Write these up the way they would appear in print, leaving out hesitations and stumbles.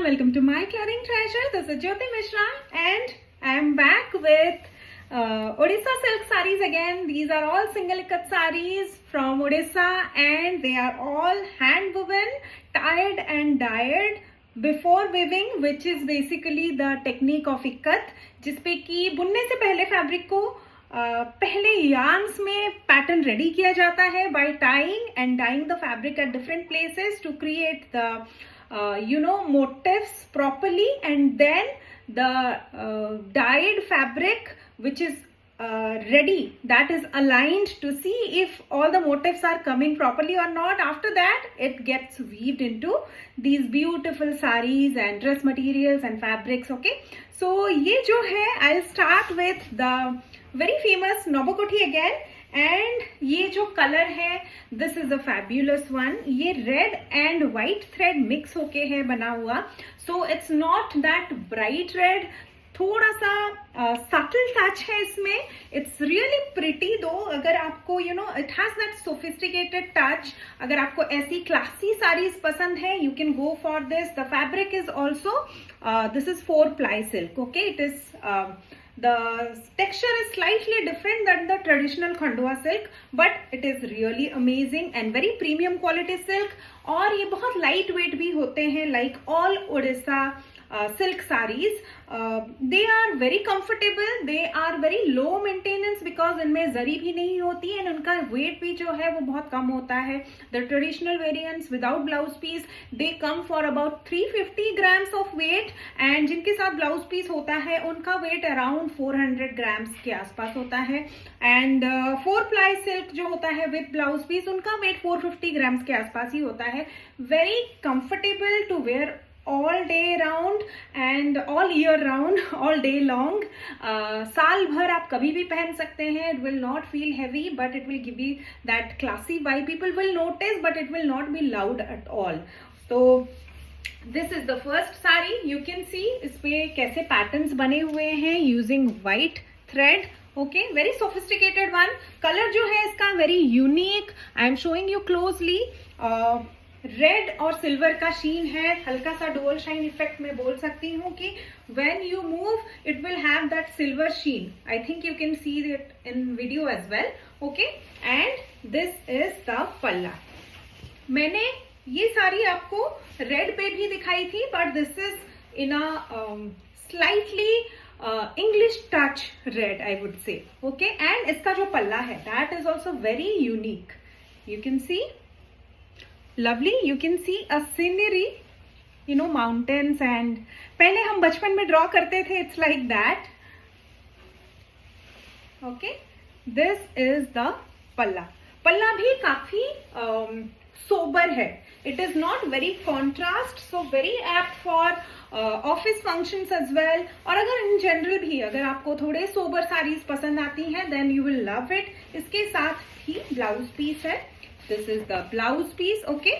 welcome to my clothing treasure. This is Jyoti Mishra and I am back with Odisha silk sarees again. These are all single ikat sarees from Odisha and they are all hand woven, tied and dyed before weaving, which is basically the technique of ikat, जिसपे कि बुनने से पहले fabric को पहले yarns में pattern ready किया जाता है by tying and dyeing the fabric at different places to create the motifs properly, and then the dyed fabric which is ready, that is aligned to see if all the motifs are coming properly or not. After that it gets weaved into these beautiful sarees and dress materials and fabrics. Okay, so ये जो है I'll start with the very famous Nobokothi again, and ये जो color है this is a fabulous one. ये red and white thread mix होके है बना हुआ, so it's not that bright red, थोड़ा सा subtle touch है इसमें. It's really pretty though. अगर आपको it has that sophisticated touch, अगर आपको ऐसी classy sarees पसंद है, you can go for this. The fabric is also this is 4-ply silk. Okay, it is the texture is slightly different than the traditional Khandwa silk, but it is really amazing and very premium quality silk. और ये बहुत light weight भी होते हैं, like all Odisha silk sarees. They are very comfortable, they are very low maintenance because इनमें जरी भी नहीं होती है, and उनका weight भी जो है वो बहुत कम होता है. The traditional variants without blouse piece they come for about 350 grams of weight, and जिनके साथ blouse piece होता है उनका weight around 400 grams के आसपास होता है. And 4-ply silk जो होता है with blouse piece उनका weight 450 grams के आसपास ही होता है. Very comfortable to wear all day round and all year round, all day long. साल भर आप कभी भी पहन सकते हैं. It will not feel heavy, but it will give you that classy vibe. People will notice, but it will not be loud at all. So this is the first saree. You can see इस पे कैसे patterns बने हुए हैं using white thread. Okay, very sophisticated one. Color जो है इसका very unique. I am showing you closely. Red और सिल्वर का शीन है, हल्का सा डुअल शाइन इफेक्ट में बोल सकती हूँ कि when you move it will have that silver sheen. I think you can see it in video as well. Okay, and this is the pallu. मैंने ये साड़ी आपको रेड पे भी दिखाई थी, but this is in a slightly English touch red I would say. Okay, and इसका जो पल्ला है that is also very unique. You can C lovely, you can see a scenery, mountains, and पहले हम बचपन में ड्रॉ करते थे, it's like that. Okay, this is the पल्ला. पल्ला भी काफी सोबर है. It is not very contrast, so very apt for office functions as well. और अगर in general भी अगर आपको थोड़े सोबर साड़ीज पसंद आती हैं, then you will love it. इसके साथ ही ब्लाउज पीस है. This is the blouse piece. Okay,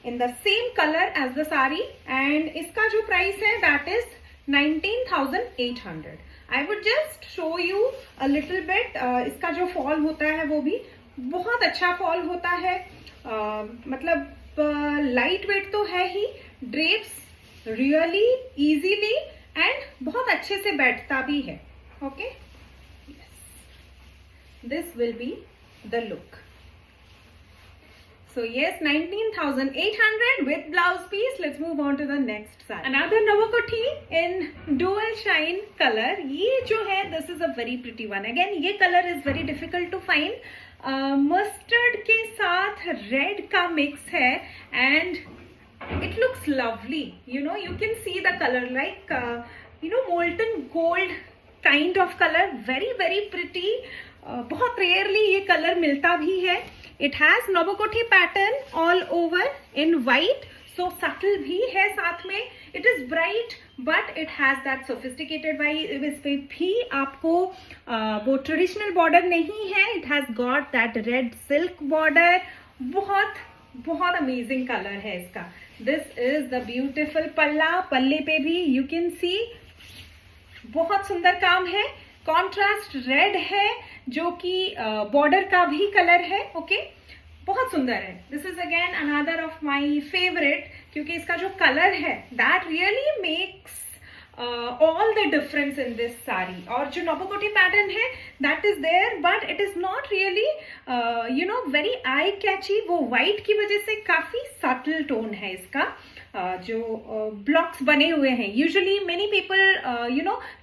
in the same color as the saree, and इसका जो price है that is 19,800. I would just show you a little bit. इसका जो fall होता है वो भी बहुत अच्छा fall होता है. मतलब light weight तो है ही, drapes really easily and बहुत अच्छे से बैठता भी है. Okay, yes. This will be the look. So yes, 19,800 with blouse piece. Let's move on to the next side. Another Nobokothi in dual shine color. ये जो है this is a very pretty one. Again ये color is very difficult to find. Mustard के साथ red का mix है and it looks lovely. You can see the color like molten gold kind of color. Very very pretty. बहुत rarely ये color मिलता भी है. It has Nobokothi pattern all over in white, so subtle भी है साथ में. It is bright, but it has that sophisticated vibe. इस पे भी आपको वो traditional border नहीं है. It has got that red silk border. बहुत amazing color है इसका. This is the beautiful पल्ला. पल्ले पे भी you can see बहुत सुंदर काम है. कॉन्ट्रास्ट रेड है जो कि बॉर्डर का भी कलर है. ओके, बहुत सुंदर है. This is again another of my favourite क्योंकि इसका जो कलर है that really makes all the difference in this sari. और जो नोबुकोटी पैटर्न है that is there but it is not really very eye catchy. वो white की वजह से काफी subtle tone है इसका. जो blocks बने हुए हैं. Usually many people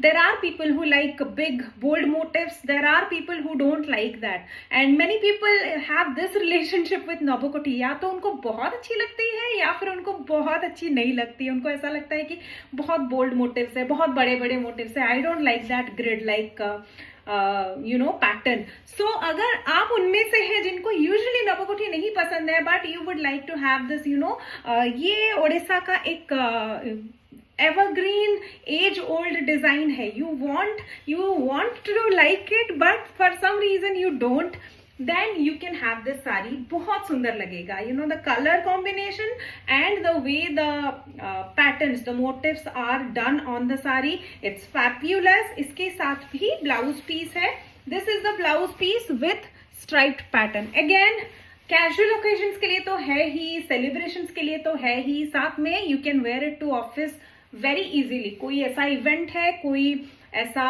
there are people who like big bold motifs. There are people who don't like that and many people have this relationship with नोबुकोटी. या तो उनको बहुत अच्छी लगती है या फिर उनको बहुत अच्छी नहीं लगती है. उनको ऐसा लगता है कि बहुत bold motifs है, बहुत बड़े बड़े motifs है. I don't like that grid like pattern. So अगर आप उनमें से हैं जिनको यूजुअली नोबुकोटी नहीं पसंद है but you would like to have this ये ओडिशा का एक एवरग्रीन एज ओल्ड डिजाइन है. You want to like it but for some reason you don't, then you can have this saree. बहुत सुंदर लगेगा. The color combination and the way the patterns, the motifs are done on the saree, it's fabulous. इसके साथ भी blouse piece है. This is the blouse piece with striped pattern. Again, casual occasions के लिए तो है ही, celebrations के लिए तो है ही, साथ में you can wear it to office very easily. कोई ऐसा event है, कोई ऐसा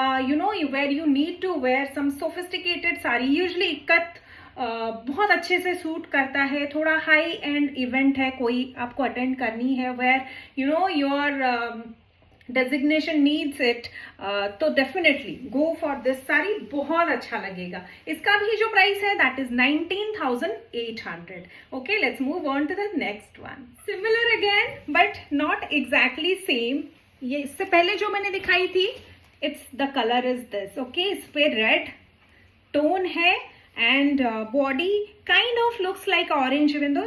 where you need to wear some sophisticated sari. Usually ikat बहुत अच्छे से सूट करता है. थोड़ा हाई एंड इवेंट है, कोई आपको अटेंड करनी है, where your designation needs it, तो definitely go for this sari. बहुत अच्छा लगेगा. इसका भी जो प्राइस है that is 19,800. Okay, let's move on to the next one. Similar again but not exactly same. ये इससे पहले जो मैंने दिखाई थी, it's the colour is this. Okay, इस पे रेड टोन है and body kind of looks like orange even though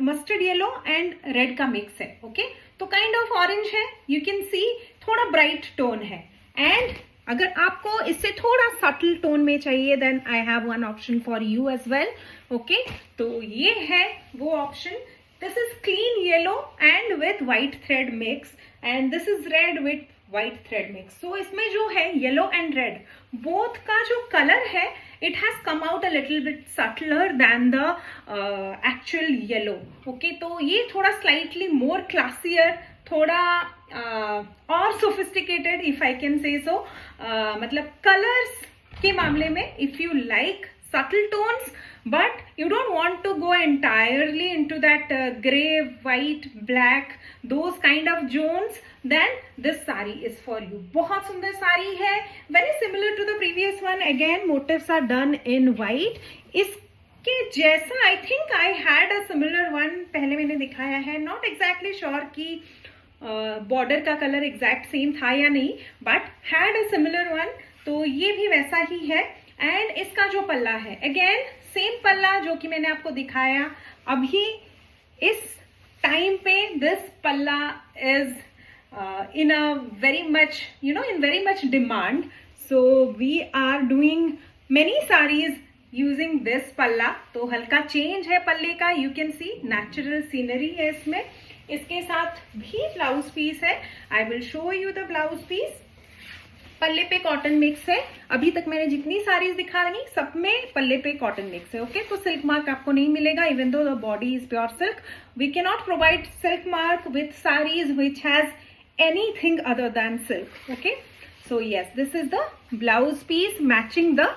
mustard yellow and red का मिक्स है. ओके, तो काइंड ऑफ ऑरेंज है. यू कैन सी थोड़ा ब्राइट टोन है. एंड अगर आपको इससे थोड़ा सटल टोन में चाहिए then I have one option for you as well. Okay, तो ये है वो option. This is clean yellow and with white thread mix and this is red with white thread mix. So इसमें जो है yellow and red both का जो colour है it has come out a little bit subtler than the actual yellow. Okay, तो ये थोड़ा slightly more classier, थोड़ा और sophisticated if I can say so. मतलब colors के मामले में if you like subtle tones but you don't want to go entirely into that gray, white, black, those kind of zones, then this saree is for you. बहुत सुंदर साड़ी है, very similar to the previous one. Again, motifs are done in white. इसके जैसा I think I had a similar one पहले मैंने दिखाया है. Not exactly sure कि border का color exact same था या नहीं, but had a similar one. तो ये भी वैसा ही है. एंड इसका जो पल्ला है अगेन सेम पल्ला जो कि मैंने आपको दिखाया अभी. इस टाइम पे दिस पल्ला is in a very much in very much demand, so we are doing many sarees using this palla. तो हल्का चेंज है पल्ले का. you can see natural scenery है इसमें. इसके साथ भी ब्लाउज पीस है. I will show you the blouse piece. पल्ले पे कॉटन मिक्स है. अभी तक मैंने जितनी साड़ीज दिखा रही सब में पल्ले पे कॉटन मिक्स है. ओके, तो सिल्क मार्क आपको नहीं मिलेगा even though the body is pure silk. We can not provide silk mark with saris which has anything other than silk. Okay, so yes, this is the blouse piece matching the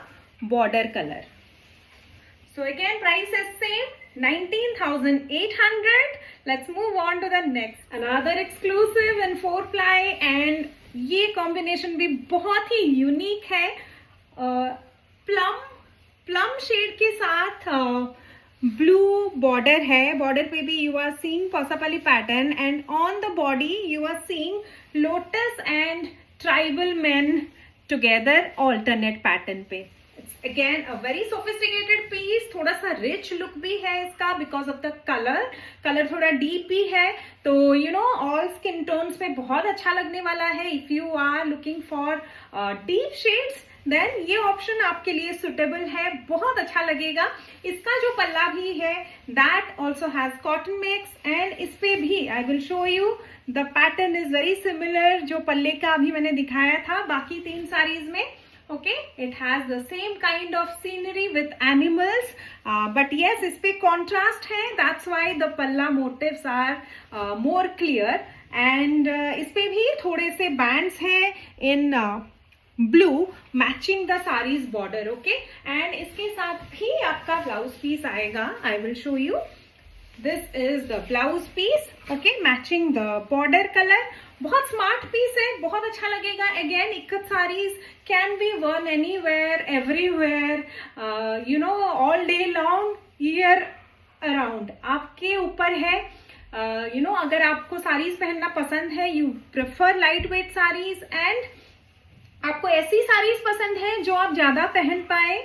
border color. So again, price is same, 19,800. Let's move on to the next. Another exclusive in 4-ply and ये combination भी बहुत ही unique है. plum shade के साथ blue border है. Border पे भी you are seeing Posapalli pattern and on the body you are seeing lotus and tribal man together alternate pattern पे. It's again a very sophisticated piece. थोड़ा सा रिच लुक भी है इसका बिकॉज ऑफ द कलर थोड़ा deep भी है. तो ऑल स्किन टोन्स पे बहुत अच्छा लगने वाला है. If you are looking for deep shades then ये ऑप्शन आपके लिए सुटेबल है. बहुत अच्छा लगेगा. इसका जो पल्ला भी है that also has cotton mix and इस पे भी I will show you the pattern is very similar जो पल्ले का अभी मैंने दिखाया था बाकी 3 साड़ीज में. Okay, it has the same kind of scenery with animals, but yes, इस पे contrast है, that's why the palla motifs are more clear. And इस पे भी थोड़े से bands हैं in blue matching the saree's border. Okay, and इसके साथ भी आपका blouse piece आएगा. I will show you. This is the blouse piece. Okay, matching the border color. बहुत स्मार्ट पीस है, बहुत अच्छा लगेगा. Again ikat saris can be worn anywhere, everywhere, you know, all day long, year around. आपके ऊपर है. You know, अगर आपको साड़ीज पहनना पसंद है, you prefer light weight saris, and आपको ऐसी साड़ीज पसंद है जो आप ज्यादा पहन पाए,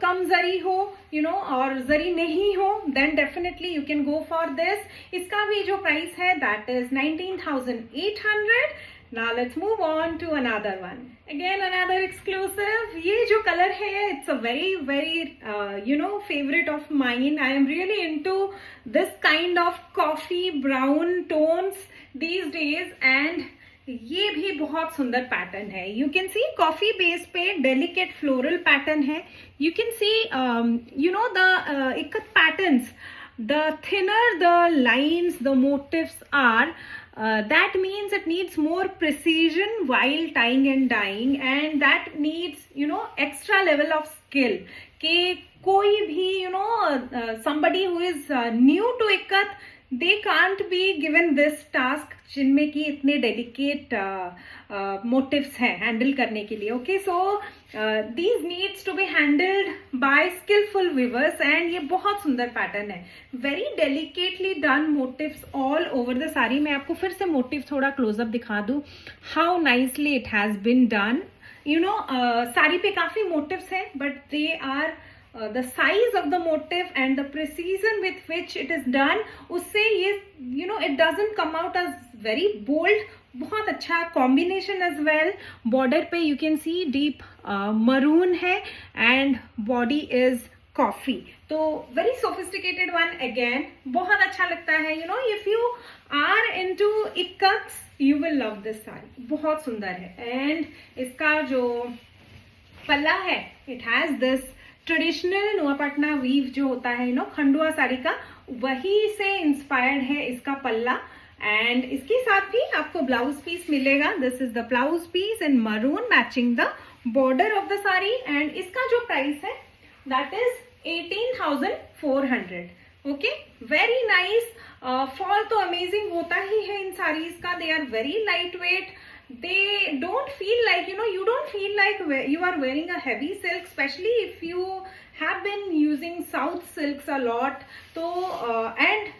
कम जरी हो, यू नो, और जरी नहीं हो, then definitely you can go for this. इसका भी जो प्राइस है that is 19,800. Now let's move on to another one. Again another exclusive. ये जो कलर है, it's a very very you know favourite of mine. I am really into this kind of coffee brown tones these days, and ये भी बहुत सुंदर pattern है. You can see coffee base पे delicate floral pattern है. You can see you know the ikat patterns, the thinner the lines, the motifs are, that means it needs more precision while tying and dyeing, and that needs, you know, extra level of skill. कि कोई भी, you know, somebody who is new to ikat, they can't be given this task जिनमें की इतने dedicate motives हैं handle करने के लिए. Okay, so these needs to be handled by skillful weavers, and ये बहुत सुंदर पैटर्न है. Very delicately done motifs all over the sari. मैं आपको फिर से मोटिव थोड़ा क्लोजअप दिखा दूं, how nicely it has been done. You know, sari पे काफी मोटिव्स हैं, but they are the size of the motif and the precision with which it is done, उससे ये, you know, it doesn't come out as very bold. बहुत अच्छा combination as well. Border पे you can see deep maroon है, and body is coffee. तो very sophisticated one again. बहुत अच्छा लगता है. You know, if you are into ikkats, you will love this saree. बहुत सुंदर है. And इसका जो पल्ला है, it has this traditional Nuapatna weave जो होता है, नो, खंडुआ साड़ी का, वही से इंस्पायर्ड है इसका पल्ला. एंड इसके साथ भी आपको ब्लाउज पीस मिलेगा. This is the blouse piece in maroon matching the border of the sari, and इसका जो प्राइस है that is 18,400. Okay, very nice. Fall तो अमेजिंग होता ही है इन साड़ीज का. They are very light weight. They don't feel like, you know, you don't feel like you are wearing a heavy silk, especially if you have been using south silks a lot. So and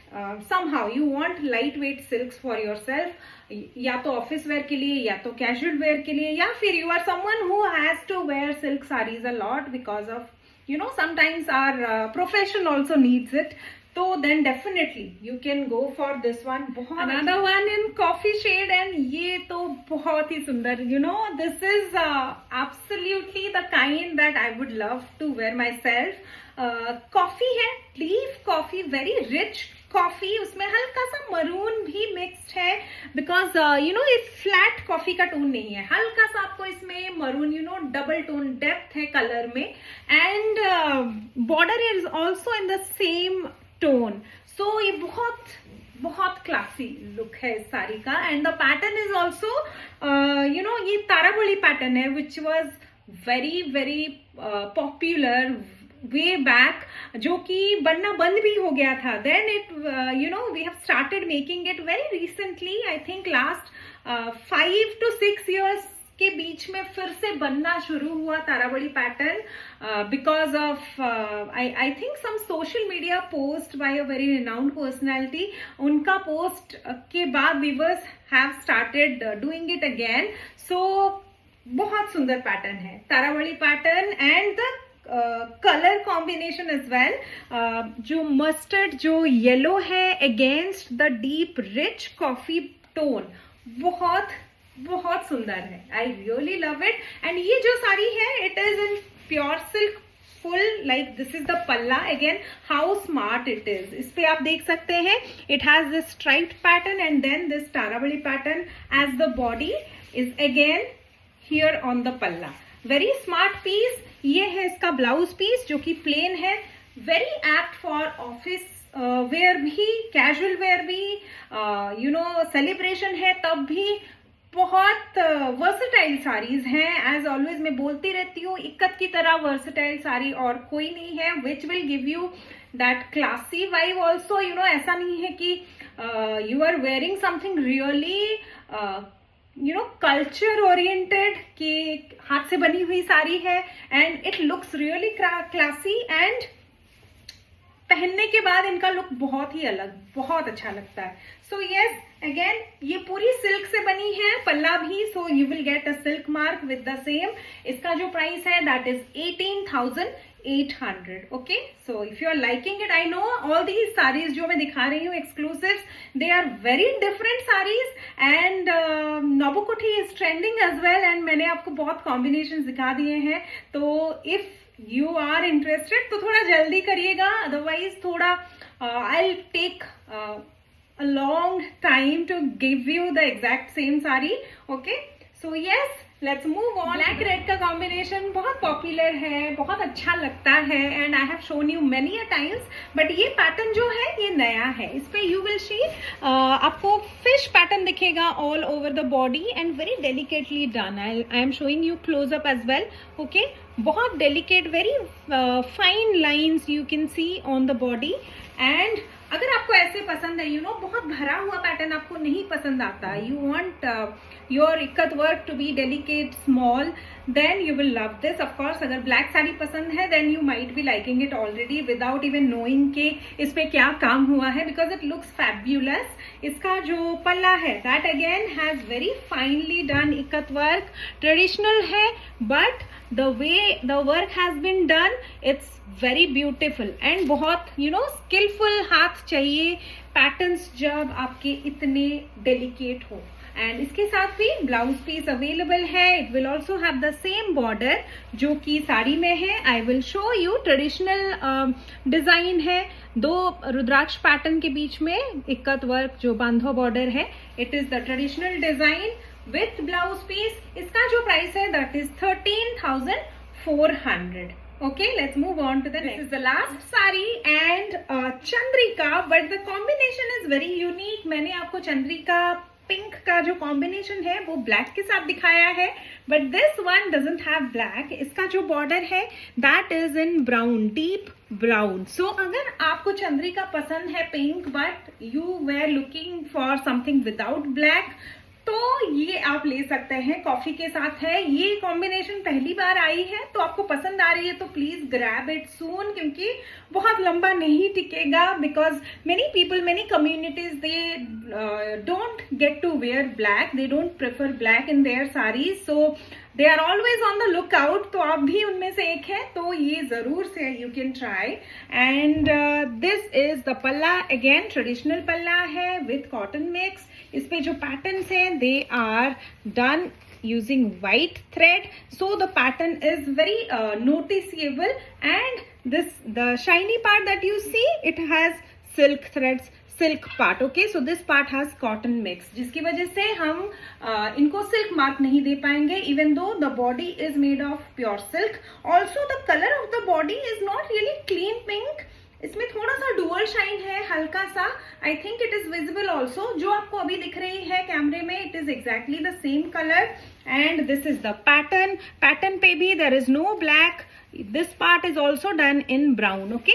somehow you want lightweight silks for yourself, या तो office where के लिए, या तो casual wear के लिए, या फिर you are someone who has to wear silk sarees a lot because of, you know, sometimes our profession also needs it. तो then definitely you can go for this one. Another one in coffee shade, and ये तो बहुत ही सुंदर. You know, this is absolutely the kind that I would love to wear myself. Coffee है, leaf coffee, very rich coffee. उसमें हल्का सा maroon भी mixed है, because you know, ये flat coffee का टोन नहीं है. हल्का सा आपको इसमें maroon, you know, double tone depth है कलर में, and border is also in the same tone. So ये बहुत बहुत क्लासी लुक है इस साड़ी का. And the pattern is also, you know, ये ताराबड़ी पैटर्न है which was very very popular way back, जो कि बनना बंद भी हो गया था. Then it, you know, we have started making it very recently. I think last 5 to 6 years के बीच में फिर से बनना शुरू हुआ Tarabadi pattern, because of I think some social media post by a very renowned personality. उनका पोस्ट के बाद weavers have started doing it again. So बहुत सुंदर पैटर्न है Tarabadi pattern, and the colour combination is well. जो मस्टर्ड, जो yellow है against the deep rich coffee tone, बहुत बहुत सुंदर है. I really love it. And ये जो साड़ी है, it is in pure silk full, like this is the palla. Again how smart it is. इस पे आप देख सकते हैं, it has this striped pattern, and then this tarabadi pattern as the body is again here on the palla. Very smart piece. ये है इसका blouse piece जो कि प्लेन है, very apt for office wear भी, कैजुअल वेयर भी, सेलिब्रेशन है तब भी। बहुत वर्सेटाइल साड़ीज हैं। एज ऑलवेज मैं बोलती रहती हूँ, इक्कत की तरह वर्सेटाइल साड़ी और कोई नहीं है, which will give you that classy vibe also. ऐसा नहीं है कि you are wearing something really culture oriented, कि हाथ से बनी हुई साड़ी है and it looks really classy, and पहनने के बाद इनका लुक बहुत ही अलग, बहुत अच्छा लगता है। सो यस, अगेन ये पूरी सिल्क से बनी है, पल्ला भी, so you will get a silk mark with the same. इसका जो प्राइस है that is 18,800। Okay, so if you are liking it, I know all these saris जो मैं दिखा रही हूँ exclusives, they are very different saris, and nobukuti is trending as well, and मैंने आपको बहुत कॉम्बिनेशन दिखा दिए हैं। तो इफ यू आर इंटरेस्टेड तो थोड़ा जल्दी करिएगा, अदरवाइज थोड़ा I take a long time to give you the exact same saree. Okay, so yes, let's move on. Black red का कॉम्बिनेशन बहुत पॉपुलर है, बहुत अच्छा लगता है, and I have shown you many a times, but ये pattern जो है ये नया है। इस पे यू विल सी आपको फिश पैटर्न दिखेगा all over the body and very delicately done. I am showing you close up as well. Okay, बहुत delicate, very fine lines you can see on the body. And अगर आपको ऐसे पसंद है, बहुत भरा हुआ पैटर्न आपको नहीं पसंद आता, you want your ikat work to be delicate small, then you will love this. Of course अगर ब्लैक साड़ी पसंद है then you might be liking it already without even knowing के इस पे क्या काम हुआ है, बिकॉज इट लुक्स फैब्यूलस। इसका जो पल्ला है that again has very finally done ikat work, traditional है but the way the work has been done, it's very beautiful and बहुत skillful हाथ चाहिए पैटर्न्स जब आपके इतने डेलिकेट हो। एंड इसके साथ भी ब्लाउज पीस अवेलेबल है। It will also have the same border जो कि साड़ी में है। I will show you traditional design है, दो रुद्राक्ष पैटर्न के बीच में इक्कत वर्क जो बांधो बॉर्डर है, it is the traditional design with blouse piece. इसका जो प्राइस है that is 13,400. Okay, let's move on to the next. This is the last saree and Chandrika, but the combination is very unique. मैंने आपको Chandrika pink का जो combination है वो black के साथ दिखाया है, but this one doesn't have black. इसका जो बॉर्डर है that is in brown, deep brown. So अगर आपको चंद्रिका पसंद है pink but you were looking for something without black, तो ये आप ले सकते हैं। कॉफी के साथ है, ये कॉम्बिनेशन पहली बार आई है, तो आपको पसंद आ रही है तो प्लीज ग्रैब इट सून, क्योंकि बहुत लंबा नहीं टिकेगा। Because many people, many communities, they don't get to wear black, they don't prefer black in their saris, so they are always on the look out. तो आप भी उनमें से एक है, तो ये जरूर से you can try. And this is the palla, again traditional पल्ला है विथ कॉटन मिक्स। इस पे जो पैटर्न्स हैं they are done using white thread, so the pattern is very noticeable, and the shiny part that you see, it has silk threads, silk part. Okay, so this part has cotton mix, जिसकी वजह से हम इनको silk mark नहीं दे पाएंगे, even though the body is made of pure silk. Also the color of the body is not really clean pink, इसमें थोड़ा सा डुअल शाइन है, हल्का सा। I think it is visible also, जो आपको अभी दिख रही है कैमरे में, it is exactly the same colour. And this is the pattern, pattern पे भी there is no black, this part is also done in brown. Okay,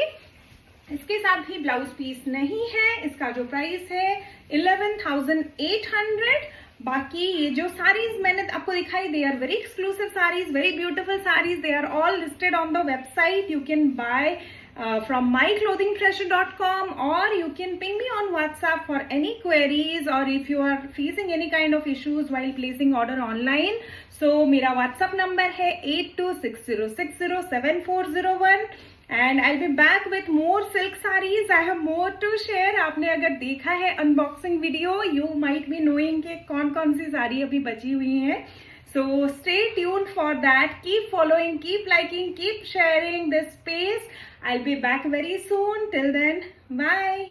इसके साथ भी ब्लाउज पीस नहीं है। इसका जो प्राइस है 11,800। बाकी ये जो साड़ीज मैंने आपको दिखाई, they are very exclusive saris, very beautiful saris, they are all listed on the website. You can buy from myclothingtreasure.com, or you can ping me on WhatsApp for any queries, or if you are facing any kind of issues while placing order online. So मेरा WhatsApp number है 8260607401, and I'll be back with more silk sarees. I have more to share. आपने अगर देखा है unboxing video, you might be knowing कि कौन-कौन सी साड़ी अभी बची हुई हैं. So stay tuned for that. Keep following, keep liking, keep sharing this space. I'll be back very soon. Till then, bye.